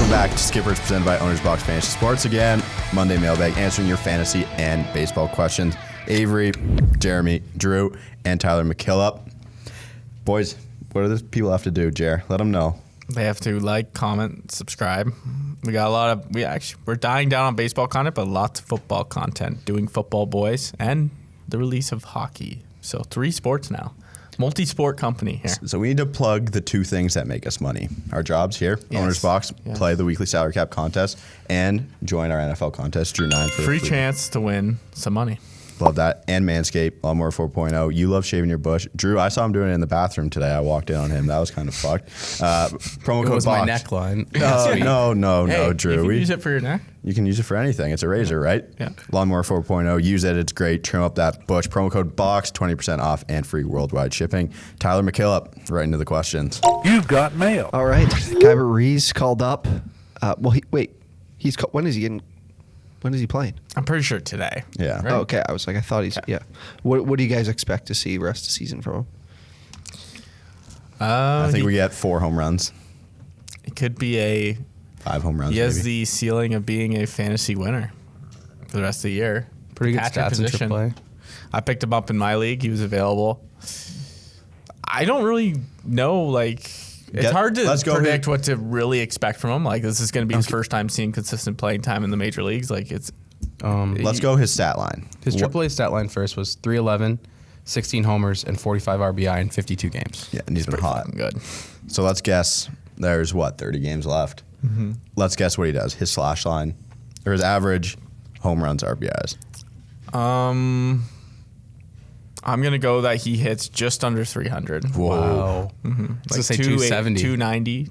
Welcome back to Skippers, presented by Owner's Box Fantasy Sports. Again, Monday Mailbag, answering your fantasy and baseball questions. Avery, Jeremy, Drew, and Tyler McKillop. Boys, what do these people have to do, Jer? Let them know. They have to like, comment, subscribe. We got a lot of, we're dying down on baseball content, but lots of football content. Doing football boys and the release of hockey. So 3 sports now. Multi-sport company here. So we need to plug the 2 things that make us money. Our jobs here, yes. Owner's Box, yes. Play the weekly salary cap contest, and join our NFL contest, Drew 9 for free chance to win some money. Love that. And Manscaped, Lawnmower 4.0. You love shaving your bush. Drew, I saw him doing it in the bathroom today. I walked in on him. That was kind of fucked. Promo code was BOX. My neckline. No, Drew. You can use it for your neck. You can use it for anything. It's a razor, right? Yeah. Lawnmower 4.0. Use it. It's great. Trim up that bush. Promo code BOX, 20% off and free worldwide shipping. Tyler McKillop, right into the questions. You've got mail. All right. Kyber Rees called up. When is he playing? I'm pretty sure today. Yeah. Right? Oh, okay. I was like, I thought yeah. What do you guys expect to see rest of the season from him? I think we get 4 home runs. It could be 5 home runs. He has maybe. the ceiling of being a fantasy winner for the rest of the year. Pretty good stats in AAA. I picked him up in my league. He was available. I don't really know, it's hard to predict what to really expect from him. This is going to be his first time seeing consistent playing time in the major leagues. Let's go his stat line. His AAA stat line first was 311, 16 homers, and 45 RBI in 52 games. Yeah, and he's been hot. Good. So let's guess. There's 30 games left. Mm-hmm. Let's guess what he does. His slash line, or his average home runs, RBIs. I'm going to go that he hits just under 300. Whoa. Wow. Mm-hmm. Let's say 270. 290.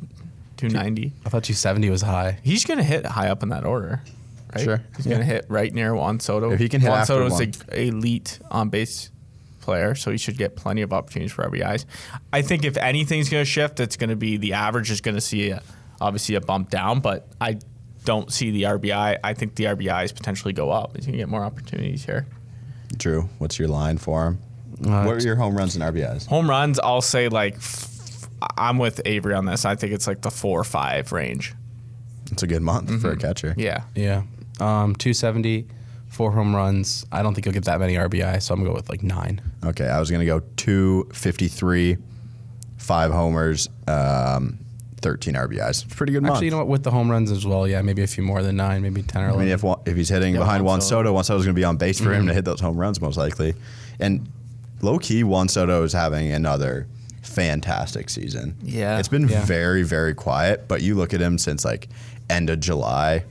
290. I thought 270 was high. He's going to hit high up in that order, right? Sure. He's going to hit right near Juan Soto. If he can hit Juan after Soto's an elite on-base player, so he should get plenty of opportunities for RBIs. I think if anything's going to shift, it's going to be the average is going to see obviously a bump down, but I don't see the RBI. I think the RBIs potentially go up. He's going to get more opportunities here. Drew, what's your line for him? What are your home runs and RBIs? Home runs, I'll say I'm with Avery on this. I think it's the 4 or 5 range. It's a good month for a catcher. Yeah. Yeah. 270, 4 home runs. I don't think he'll get that many RBI, so I'm going to go with 9. Okay, I was going to go 253, 5 homers, 13 RBIs. It's a pretty good month. Actually, you know what? With the home runs as well, yeah, maybe a few more than 9, maybe 10 or 11. I mean, if he's hitting behind Juan Soto's going to be on base for him to hit those home runs most likely. And low-key, Juan Soto is having another fantastic season. Yeah. It's been very, very quiet, but you look at him since end of June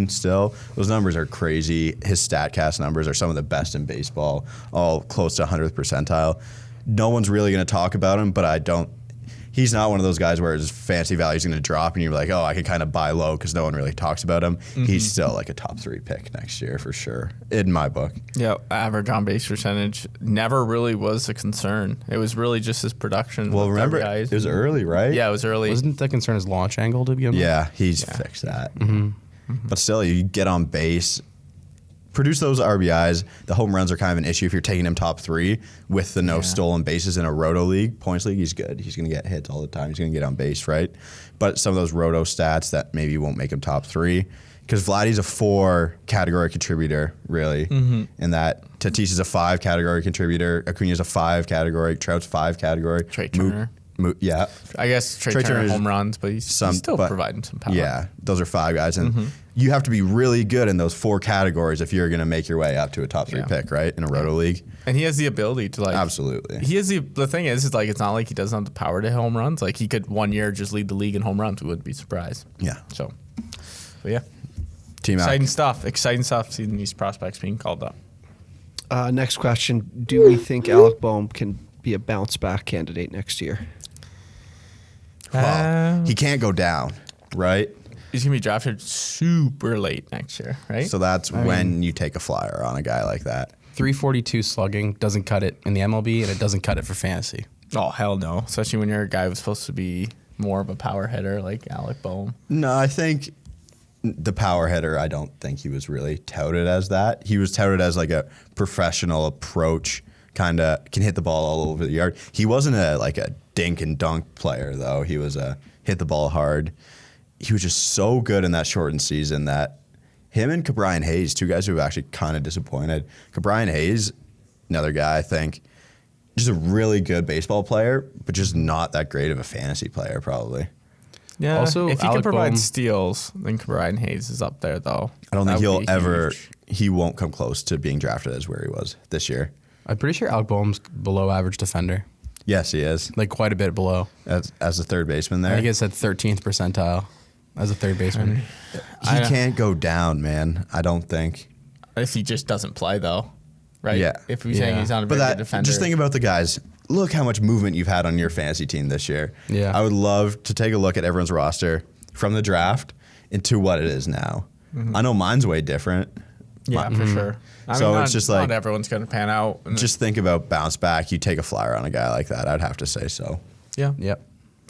still. Those numbers are crazy. His StatCast numbers are some of the best in baseball, all close to 100th percentile. No one's really going to talk about him, but he's not one of those guys where his fantasy value is going to drop and you're like, oh, I can kind of buy low because no one really talks about him. Mm-hmm. He's still a top 3 pick next year for sure, in my book. Yeah, average on base percentage never really was a concern. It was really just his production. Well, remember, it was early, right? Yeah, it was early. Wasn't the concern his launch angle to begin with? Yeah, he's fixed that. Mm-hmm. Mm-hmm. But still, you get on base, produce those RBIs. The home runs are kind of an issue if you're taking him top 3 with the no stolen bases in a roto league. Points league, he's good. He's going to get hits all the time. He's going to get on base, right? But some of those roto stats that maybe won't make him top 3, because Vladdy's a 4 category contributor, really, and that Tatis is a 5 category contributor. Acuna's a 5 category. Trout's 5 category. Trey Turner. Yeah. I guess Trey Turner home runs, but he's still providing some power. Yeah, those are 5 guys. And you have to be really good in those 4 categories if you're going to make your way up to a top 3 pick, right, in a roto league. And he has the ability to Absolutely. He has the thing is it's not like he doesn't have the power to hit home runs. He could one year just lead the league in home runs. We wouldn't be surprised. Yeah. So, but yeah. Team Exciting stuff seeing these prospects being called up. Next question. Do we think Alec Boehm can be a bounce back candidate next year? Well, he can't go down, right? He's going to be drafted super late next year, right? So that's when you take a flyer on a guy like that. 342 slugging doesn't cut it in the MLB, and it doesn't cut it for fantasy. Oh, hell no. Especially when you're a guy who's supposed to be more of a power hitter like Alec Boehm. No, I think the power hitter, I don't think he was really touted as that. He was touted as a professional approach, kind of can hit the ball all over the yard. He wasn't a dink and dunk player, though. He was a hit the ball hard. he was just so good in that shortened season that him and Cabrian Hayes, two guys who have actually kind of disappointed. Cabrian Hayes, another guy I think, just a really good baseball player, but just not that great of a fantasy player probably. Yeah. Also, if he Alec can provide Boehm- steals, then Brian Hayes is up there though. I don't think That would he'll be ever. huge. He won't come close to being drafted as where he was this year. I'm pretty sure Alec Boehm's below average defender, Yes, he is like quite a bit below. as a third baseman I there. think it's at 13th percentile as a third baseman. He can't go down, man. I don't think. If he just doesn't play though, right? Yeah. If we're saying Yeah. he's not a But very good that, defender. just think about the guys. Look how much movement you've had on your fantasy team this year. Yeah. I would love to take a look at everyone's roster from the draft into what it is now. I know mine's way different. Yeah, for sure. I So mean, it's not, just like- not everyone's going to pan out. And Just think about bounce back. You take a flyer on a guy like that. I'd have to say so. yeah. Yep.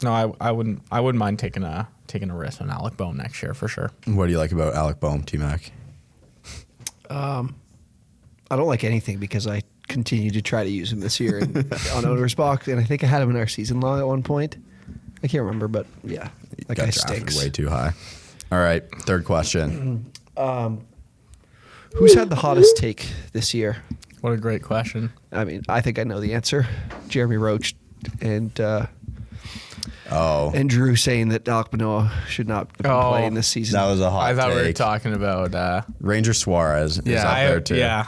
No, I wouldn't mind taking a risk on Alec Boehm next year for sure. What do you like about Alec Boehm, T-Mac? I don't like anything because I continue to try to use him this year on owner's box, and I think I had him in our season long at one point. I can't remember, but yeah, that guy Got drafted stinks. way too high. All right, third question. Who's had the hottest take this year? What a great question. I mean, I think I know the answer. Jeremy Roach and Drew saying that Alec Manoah should not have been Oh, playing this season. That was a hot I thought we were take. talking about. Ranger Suarez is up there too. Yeah.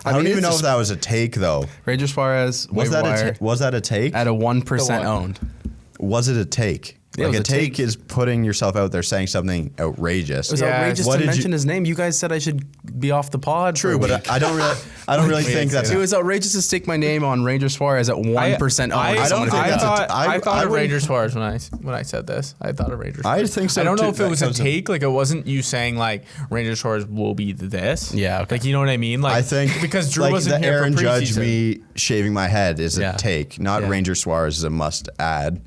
I don't mean, even it's know a if that was a take though. Ranger Suarez Was waiver that wire was that a take? at a 1% The one. owned. Was it a take? Yeah, it Like was a a take take. is putting yourself out there saying something outrageous. It was Yeah, outrageous what to did you- mention his name. You guys said I should be off the pod. True, for a but week. I don't really think that's. It was outrageous to stick my name on Ranger Suarez at 1% owned. I don't think that's a- I thought I of wouldn't- Ranger Suarez when I said this. I thought of Ranger I Suarez. think so, I don't know too. if it was a That was a- take. Like, it wasn't you saying, like, Ranger Suarez will be this. Yeah, okay. Like, you know what I mean? Like, I think because Drew like wasn't the here Aaron for Judge preseason. me shaving my head is a Yeah. take, not Yeah. Ranger Suarez is a must add,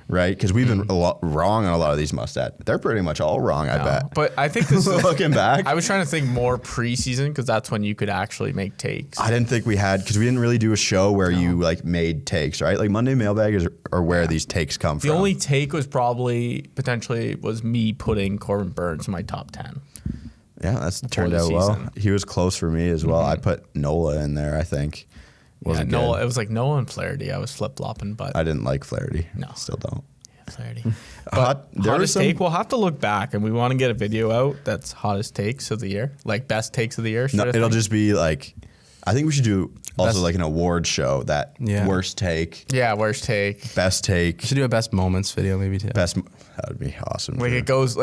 right? Because we've been a lot wrong on a lot of these must add. They're pretty much all wrong, I No. bet. But I think this is... Looking back, I was trying to think more preseason because that's when you could actually make takes. I didn't think we had because we didn't really do a show where you like made takes, right? Like Monday Mailbag is or where these takes come The from. only take was probably potentially was me putting Corbin Burns in my top 10. Yeah, that's turned the out well. season. He was close for me as well. I put Nola in there, I think. Wasn't good. Noah, it was like Noah and Flaherty. I was flip flopping, but I didn't like Flaherty. No. Still don't. Flaherty. There was Hottest some, take. We'll have to look back, and we want to get a video out that's hottest takes of the year, like best takes of the year. no, sort of it'll thing. just be like, I think we should do also Best- like an award show that Yeah. worst take, yeah, worst take. best take, Should do a best moments video maybe too. best. That would be awesome. Like too. it goes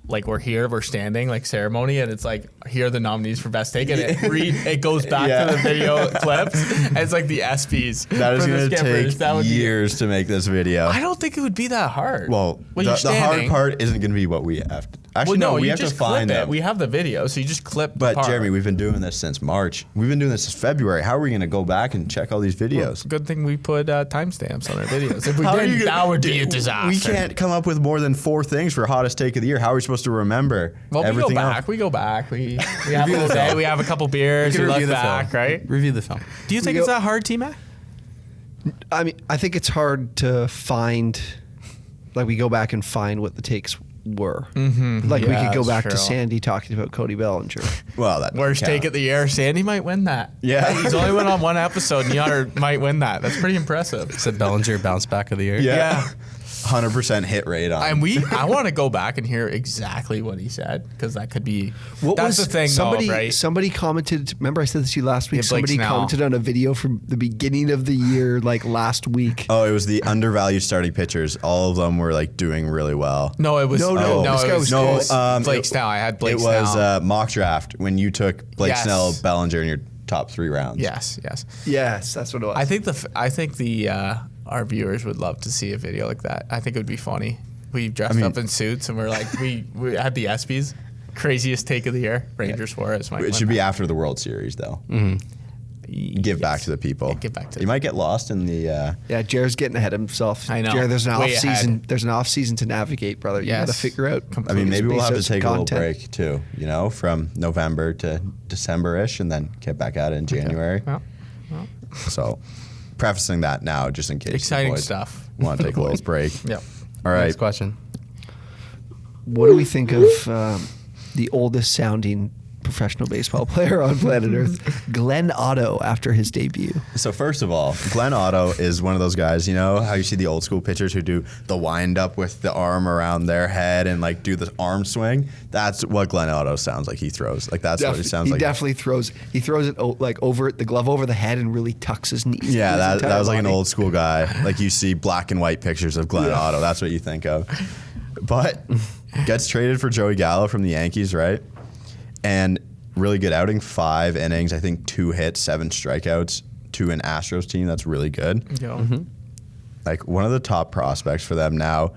like we're here, we're standing like ceremony, and it's like here are the nominees for best take, and it goes back Yeah. to the video clips, and it's like the ESPYs. That is for the going to skippers. take That would be- years to make this video. I don't think it would be that hard. Well, when you're the hard standing- part isn't going to be what we have to. Actually, Well, no, we you have to just find clip it. it. We have the video, so you just clip. the But part. Jeremy, we've been doing this since March. We've been doing this since February. How are we going to go back and check all these videos? Good thing we put timestamps on our videos. If we How are didn't, you gonna- that would be a Dude, disaster. We can't come up with more than 4 things for hottest take of the year. How are we supposed to remember Well, everything we go else? back. We go back. We have Review a the day. film. We have a couple beers. You We can look review the back, film. right? Review the film. Do you think We it's go- that hard, T-Mac? I mean, I think it's hard to find, like, we go back and find what the takes were. Mm-hmm. Like, we Yeah, could go that's back to true. Sandy talking about Cody Bellinger. Well, that Worst doesn't take count. of the year. Sandy might win that. Yeah. He's only went on one episode, and Yoder might win that. That's pretty impressive. Said Bellinger bounce back of the year. Yeah. 100% hit rate on. And I want to go back and hear exactly what he said because that could be. What that's was the thing, somebody? though, right? Somebody commented. Remember, I said this to you last week. Yeah, Blake somebody Snell. commented on a video from the beginning of the year, like last week. Oh, it was the undervalued starting pitchers. All of them were like doing really well. No, it was No, no, no, this it guy was, was it was good. Blake it- Snell. I had Blake It was Snell. mock draft when you took Blake Yes. Snell, Bellinger in your top 3 rounds. yes. Yes, that's what it was. I think the our viewers would love to see a video like that. I think it would be funny. We dressed up in suits and we're like we had the ESPYs. Craziest take of the year. Ranger Suarez. It should be after the World Series, though. Give back to the people. Give back to You the might get lost in the. Yeah, Jared's getting ahead of himself. I know. Jared, there's an Way off season. ahead. There's an off season to navigate, brother. You got to Yes. figure out. I mean, maybe we'll have to Space take a out little content. break too. You know, from November to December-ish, and then get back at it in January. Well, So, prefacing that now, just in case. the exciting boys stuff. Want to take a little break? Yep. All right. Next question. what do we think of the oldest sounding professional baseball player on planet Earth, Glenn Otto, after his debut? So first of all, Glenn Otto is one of those guys, you know how you see the old school pitchers who do the wind up with the arm around their head and like do the arm swing? That's what Glenn Otto sounds like he throws. Like that's what it sounds like. He definitely throws. He throws it like over the glove over the head and really tucks his knees. Yeah, that was like an old school guy. Like you see black and white pictures of Glenn Otto. That's what you think of. But gets traded for Joey Gallo from the Yankees, right? And really good outing, 5 innings, I think 2 hits, 7 strikeouts to an Astros team. That's really good. Yeah. Like one of the top prospects for them now.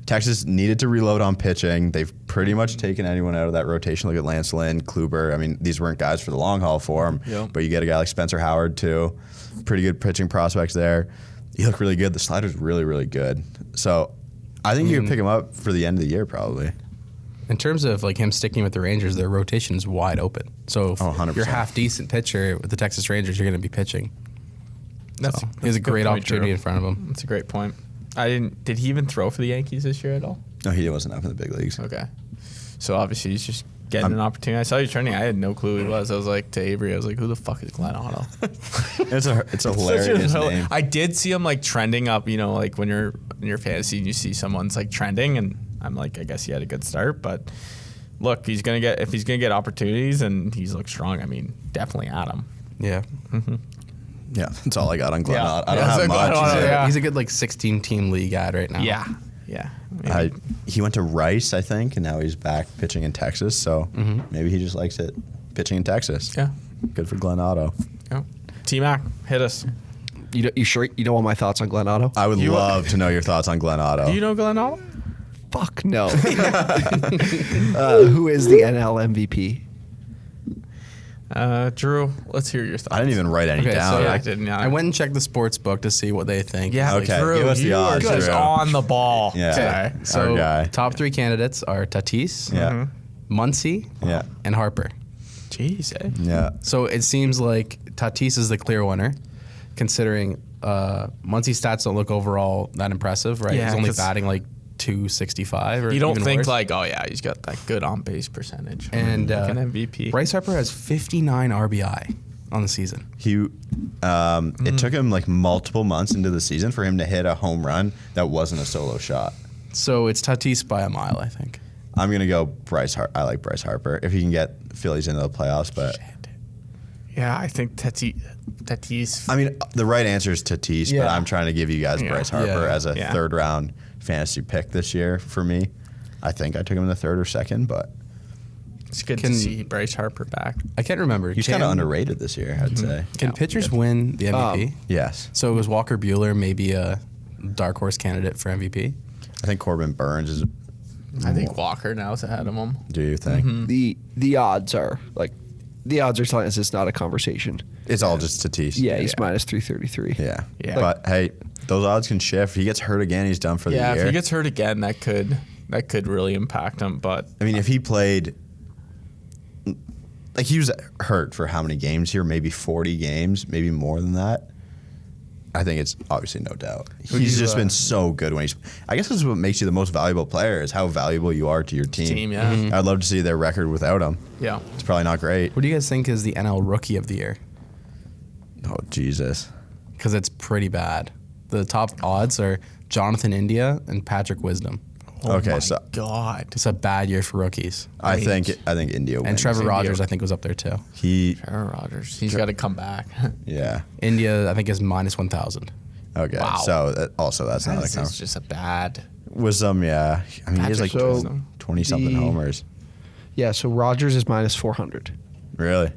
Texas needed to reload on pitching. They've pretty much taken anyone out of that rotation. Look at Lance Lynn, Kluber. I mean, these weren't guys for the long haul for him. Yeah. But you get a guy like Spencer Howard too. Pretty good pitching prospects there. He looked really good. The slider's really, really good. So I think you can pick him up for the end of the year probably. In terms of like him sticking with the Rangers, their rotation is wide open. So if 100%. you're half decent pitcher with the Texas Rangers, you're going to be pitching. That's He has a good great point, opportunity Drew. in front of him. That's a great point. Did he even throw for the Yankees this year at all? No, he wasn't up in the big leagues. Okay. So obviously he's just getting an opportunity. I saw you trending. I had no clue who he was. I was like to Avery, I was like, who the fuck is Glenn Otto? It's a hilarious name. I did see him like trending up, you know, like when you're in your fantasy and you see someone's like trending, and I'm like, I guess he had a good start, but look, if he's gonna get opportunities and he's looked strong, I mean, definitely add him. Yeah. Yeah, that's all I got on Glenn Yeah. Otto. I Yeah, don't it's have like Glenn much. Otto, yeah. He's a good like 16-team league ad right now. Yeah. Maybe. He went to Rice, I think, and now he's back pitching in Texas. So maybe he just likes it pitching in Texas. Yeah. Good for Glenn Otto. Yeah. T-Mac, hit us. You sure you don't want my thoughts on Glenn Otto? I would love to know your thoughts on Glenn Otto. Do you know Glenn Otto? Fuck no. Who is the NL MVP? Drew, let's hear your thoughts. I didn't even write any Okay, down. so I didn't. I went and checked the sports book to see what they think. Yeah, Okay, Drew, give us the you are odds, just Drew. on the ball Yeah. today. So Our guy. top 3 candidates are Tatis, Yeah. Muncy, Yeah. and Harper. Jeez, eh? Yeah. So it seems like Tatis is the clear winner, considering Muncy's stats don't look overall that impressive, right? Yeah, He's only 'cause batting like 265 or You don't even think worse. like, oh yeah, he's got that good on base percentage. And like an MVP. Bryce Harper has 59 RBI on the season. It took him like multiple months into the season for him to hit a home run that wasn't a solo shot. So it's Tatis by a mile, I think. I'm gonna go Bryce. I like Bryce Harper if he can get Phillies into the playoffs. But Yeah, I think Tatis. I mean, the right answer is Tatis. But Yeah. I'm trying to give you guys Yeah. Bryce Harper Yeah. as a Yeah. 3rd round fantasy pick this year for me. I think I took him in the 3rd or 2nd, but It's good Can- to see Bryce Harper back. I can't remember. he's kind of underrated this year, I'd say. Can pitchers win the MVP? Yes, So was Walker Buehler maybe a dark horse candidate for MVP? I think Corbin Burns is. I think Walker now is ahead of him. Do you think The odds are telling us it's not a conversation. it's all just Tatis? Yeah, he's minus 333. Yeah. Yeah. But hey, those odds can shift. If he gets hurt again, he's done for the Yeah, year. if he gets hurt again, that could really impact him. But I mean, if he played, like he was hurt for how many games here? Maybe 40 games, maybe more than that. I think it's obviously no doubt. He's just been so good when he's. I guess that's what makes you the most valuable player is how valuable you are to your team. yeah. I'd love to see their record without him. yeah, It's probably not great. What do you guys think is the NL Rookie of the Year? Oh Jesus. Because it's pretty bad. The top odds are Jonathan India and Patrick Wisdom. Okay, my so God, It's a bad year for rookies. I think India wins. And Trevor India. Rogers, I think, was up there too. Aaron Rodgers, he's got to come back. Yeah. India, I think, is minus 1,000. Okay. Wow. So that's not a This count. is just a bad. Wisdom, yeah. I mean, he has like Patrick Wisdom. 20 something The- homers. Yeah, so Rogers is minus 400. Really?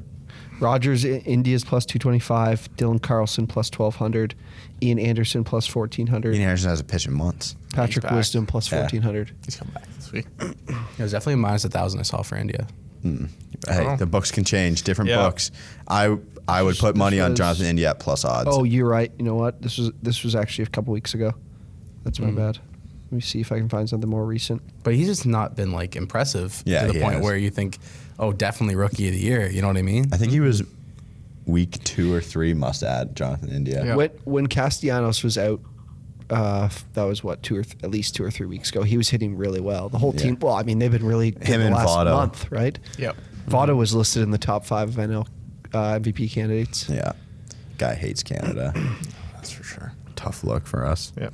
Rogers, India's plus 225. Dylan Carlson plus 1,200. Ian Anderson plus 1,400. Ian Harrison hasn't pitched in months. Patrick back. Wisdom plus Yeah. 1,400. He's come back this week. It was definitely minus 1,000 I saw for India. Hey, Oh. the books can change. Different Yeah. books. I would put This money on was- Jonathan India at plus odds. Oh, you're right. You know what? This was actually a couple weeks ago. That's my bad. Let me see if I can find something more recent. But he's just not been like impressive Yeah, to the he point has. where you think, oh, definitely Rookie of the Year. You know what I mean? I think he was week 2 or 3 must add Jonathan India. Yeah. When Castellanos was out That was what at least 2 or 3 weeks ago. He was hitting really well. The whole team. Well, I mean, they've been really good Him the and last Votto. month, right? Yep. Votto was listed in the top 5 of NL MVP candidates. Yeah. Guy hates Canada. That's for sure. Tough look for us. Yep.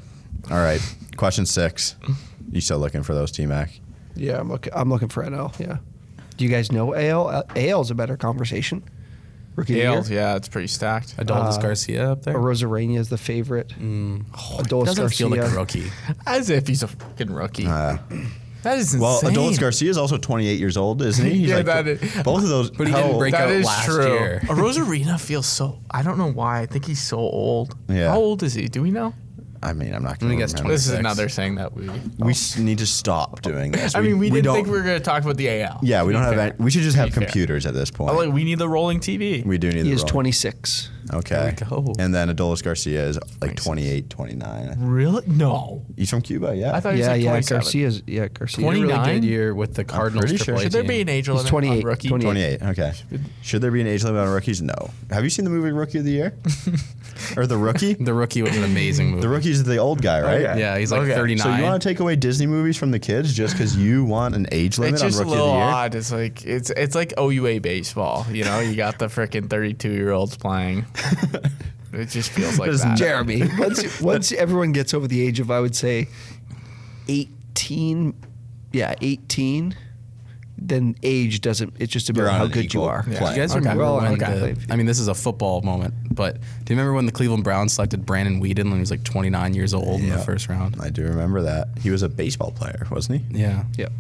All right. Question 6. You still looking for those, T-Mac? Yeah, I'm looking for NL. Yeah. Do you guys know AL? AL is a better conversation. Rookie of Gales, the year. yeah, it's pretty stacked. Adolis Garcia up there. Rosario is the favorite. Adolis Doesn't feel like a Garcia. rookie. As if he's a fucking rookie. that is insane. Well, Adolis Garcia is also 28 years old, isn't he? He's Yeah, like, that is- both of those. But he didn't break That out is last true. year. A Rosarina feels so. I don't know why. I think he's so old. Yeah. How old is he? Do we know? I mean, I'm not I going think to it's remember. This is 26. another thing that we. Need to stop doing this. I mean, we didn't don't, think we were going to talk about the AL. Yeah, we to don't be have. fair. Any, we should just have To be fair. computers at this point. Oh, like, we need the rolling TV. We do need. He the is roll. 26. Okay. There we go. And then Adolis Garcia is like 26. 28, 29. Really? No. He's from Cuba, yeah. I thought he was Yeah, like yeah. 27. Garcia's. Yeah, Garcia. He had a really 29? good year with the Cardinals. pretty sure. AAA Should there be team. an age He's limit 28, on rookie? 28. 28. Okay. Should there be an age limit on rookies? No. Have you seen the movie Rookie of the Year? Or The Rookie? The Rookie was an amazing movie. The Rookie's the old guy, right? Okay. Yeah, he's like Okay. 39. So you want to take away Disney movies from the kids just because you want an age limit It's on just a Rookie of little the Year? odd. It's like it's like OUA baseball. You know, you got the freaking 32-year-olds playing. It just feels like that. Jeremy, once everyone gets over the age of, I would say, 18, 18, then age doesn't. It's just You're about on how an good you equal are. plane. Do you guys Okay. remember Well, when okay. I mean, this is a football moment, but do you remember when the Cleveland Browns selected Brandon Whedon when he was like 29 years old in the Yeah. first round? I do remember that. He was a baseball player, wasn't he? Yeah. Yep.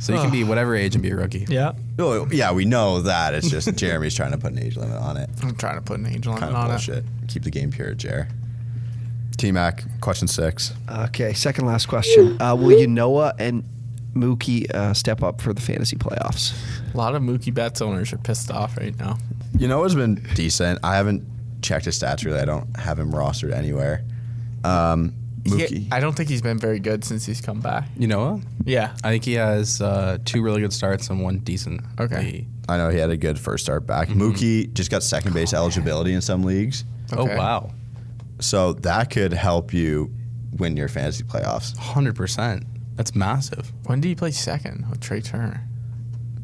So you can be whatever age and be a rookie. Yeah. Oh, yeah, we know that. It's just Jeremy's trying to put an age limit on it. I'm trying to put an age limit Kind of on bullshit. Keep the game pure, Jer. T-Mac, question 6. Okay, second last question. Will Yanoa and Mookie step up for the fantasy playoffs? it. A lot of Mookie Betts owners are pissed off right now. You know what's been decent? I haven't checked his stats really. I don't have him rostered anywhere. Mookie. I don't think he's been very good since he's come back. You know what? Yeah. I think he has 2 really good starts and 1 decent. Okay. I know he had a good first start back. Mookie just got second base eligibility in some leagues. Oh, Okay. wow. So that could help you win your fantasy playoffs. 100%. That's massive. When did he play second with Trey Turner?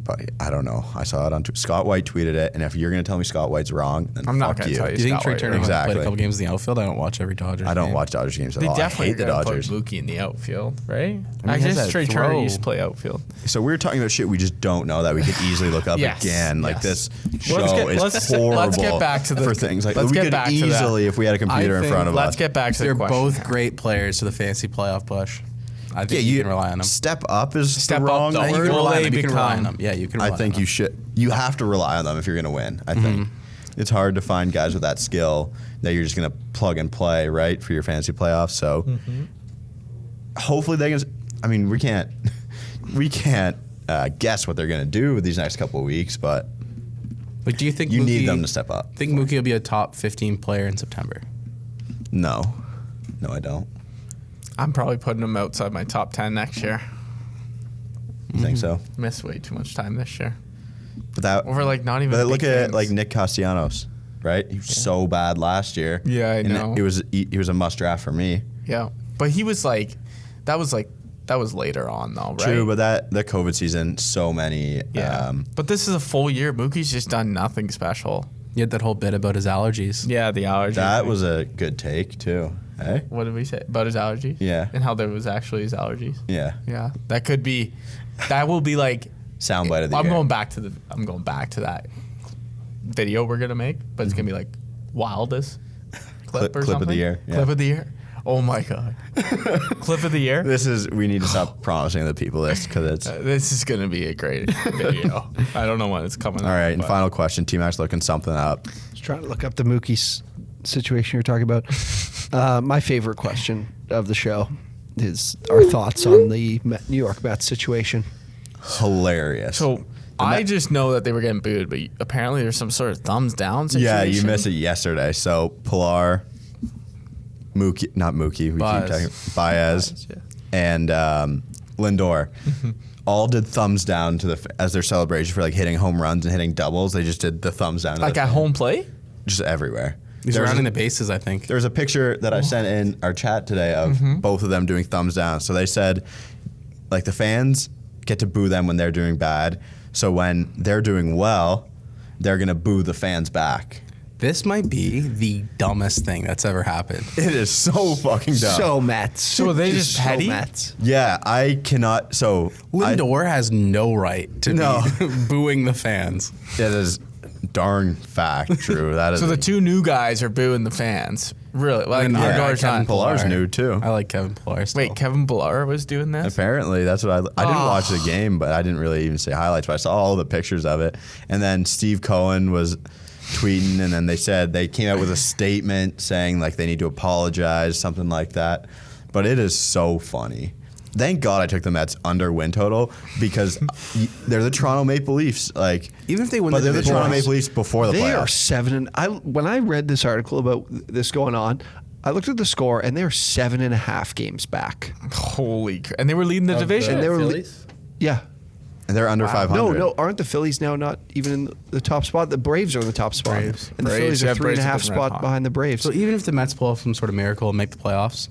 But I don't know. I saw it on Scott White tweeted it, and if you're going to tell me Scott White's wrong, then I'm not fuck gonna you. tell you. Do you think Scott Trey White, Turner right? might Exactly. played a couple games in the outfield? I don't watch every Dodgers I don't game. watch Dodgers games at They all. I definitely hate the are gonna Dodgers. put Mookie in the outfield, right? I I mean, he has guess that Trey Turner throw. used to play outfield. So we're talking about shit we just don't know that we could easily look up Yes, again. Like yes. this show Let's get- is let's- horrible let's get back to the- for things like let's we get could back to that. easily if we had a computer in think- front of Let's us. get back to They're the question. both great players to the fantasy playoff push. I think Yeah, you can rely on them. Step up is Step the up, wrong though. I think you word. can Will rely on they them. You can rely on become- them. Yeah, you can rely I on think them. you should. You have to rely on them if you're going to win. I think it's hard to find guys with that skill that you're just going to plug and play right for your fantasy playoffs. So hopefully they can. I mean, we can't guess what they're going to do with these next couple of weeks, but Like, do you think you Mookie, need them to step up. think Mookie will be a top 15 player in September? No, I don't. I'm probably putting him outside my top 10 next year. You think so? Missed way too much time this year. But that Over like not even. But big look at games. like Nick Castellanos, right? He was so bad last year. Yeah, I And know. He was a must draft for me. Yeah, but he was like, that was later on though, right? True, but the COVID season, so many. Yeah. But this is a full year. Mookie's just done nothing special. You had that whole bit about his allergies. Yeah, the allergies. That was a good take too. Hey. What did we say about his allergies? Yeah. And how there was actually his allergies. Yeah. Yeah, that could be. That will be like. Soundbite of the I'm year. going back to that video we're gonna make, but it's gonna be like wildest clip or Clip of the something. year, yeah. Clip of the year. Oh my god. Clip of the year. We need to stop promising the people this because it's. This is gonna be a great video. I don't know when it's coming. All right, and final question. T-Mac's looking something up. Just trying to look up the Mookie situation you're talking about. My favorite question of the show is our thoughts on the New York Mets situation. Hilarious. So I just know that they were getting booed, but apparently there's some sort of thumbs down situation. yeah, you missed it yesterday. So Pilar, Mookie, not Mookie, we Baez. keep talking Baez, yeah. and Lindor. All did thumbs down to as their celebration for like hitting home runs and hitting doubles. They just did the thumbs down. To Like the at home plate. just everywhere. He's rounding the bases, I think. There's a picture that I sent in our chat today of both of them doing thumbs down. So they said, like, the fans get to boo them when they're doing bad. So when they're doing well, they're going to boo the fans back. This might be the dumbest thing that's ever happened. It is so fucking dumb. So Mets. So are they just petty? So Mets. Yeah, I cannot. So Lindor has no right to be booing the fans. It is darn fact true. That is. So the two new guys are booing the fans. Really? Like, Lindor's Kevin not. Pillar's new too. I like Kevin Pillar still. Wait, Kevin Pillar was doing this? Apparently, that's what I didn't watch the game, but I didn't really even see highlights. But I saw all the pictures of it, and then Steve Cohen was tweeting, and then they said they came out with a statement saying like they need to apologize, something like that. But it is so funny. Thank God I took the Mets under win total because they're the Toronto Maple Leafs. Like, even if they win, but they're the Toronto Maple Leafs before the They playoffs. are 7 and when I read this article about this going on, I looked at the score and they're 7.5 games back. Holy crap. And they were leading the division. And they were Phillies? Yeah. And they're under 500. No, aren't the Phillies now not even in the top spot? The Braves are in the top spot. Braves. And the Braves, Phillies are yeah, 3.5 Braves have been red spot hot. behind the Braves. So even if the Mets pull off some sort of miracle and make the playoffs,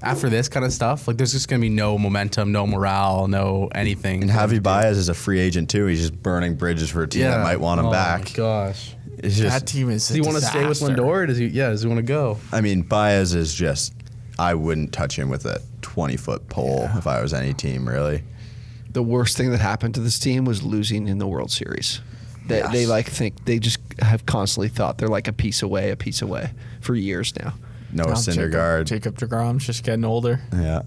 after this kind of stuff, like there's just going to be no momentum, no morale, no anything. And Javi Baez is a free agent too. He's just burning bridges for a team that might want him back. Oh my gosh. It's just, That team is Does he want to stay with Lindor, or does he want to go? I mean, Baez is just. I wouldn't touch him with a 20-foot pole if I was any team, really. The worst thing that happened to this team was losing in the World Series. They they just have constantly thought they're like a piece away for years now. Noah Syndergaard. Jacob deGrom's just getting older. Yeah.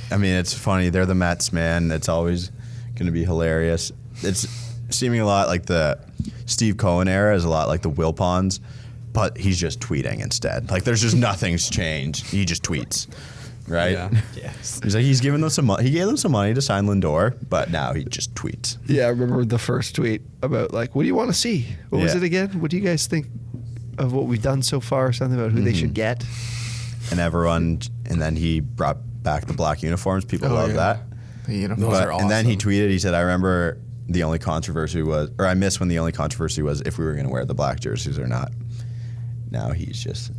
I mean, it's funny. They're the Mets, man. It's always going to be hilarious. It's seeming a lot like the Steve Cohen era is a lot like the Wilpons, but he's just tweeting instead. Like, there's just nothing's changed. He just tweets, right? Yeah. Yes. He's like, he's giving them some money. He gave them some money to sign Lindor, but now he just tweets. Yeah, I remember the first tweet about like, what do you want to see? What was Yeah. it again? What do you guys think of what we've done so far? Something about who they should get. And everyone, and then he brought back the black uniforms. People love that. The uniforms Those But, are and then he awesome. tweeted, he said, I remember the only controversy was, or I missed when the only controversy was if we were going to wear the black jerseys or not. Now he's just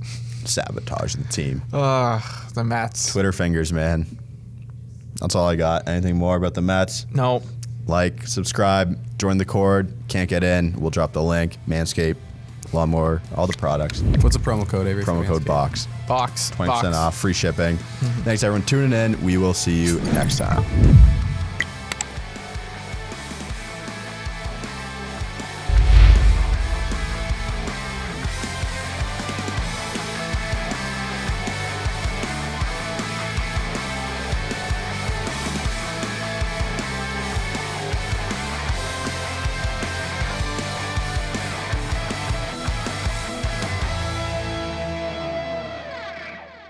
sabotaging the team. The Mets. Twitter fingers, man. That's all I got. Anything more about the Mets? No. Like, subscribe, join the Cord. Can't get in, we'll drop the link. Manscaped, Lawnmower, all the products. What's the promo code, Avery? Promo code Manscaped? BOX. Box. 20% off, free shipping. Thanks, everyone, tuning in. We will see you next time.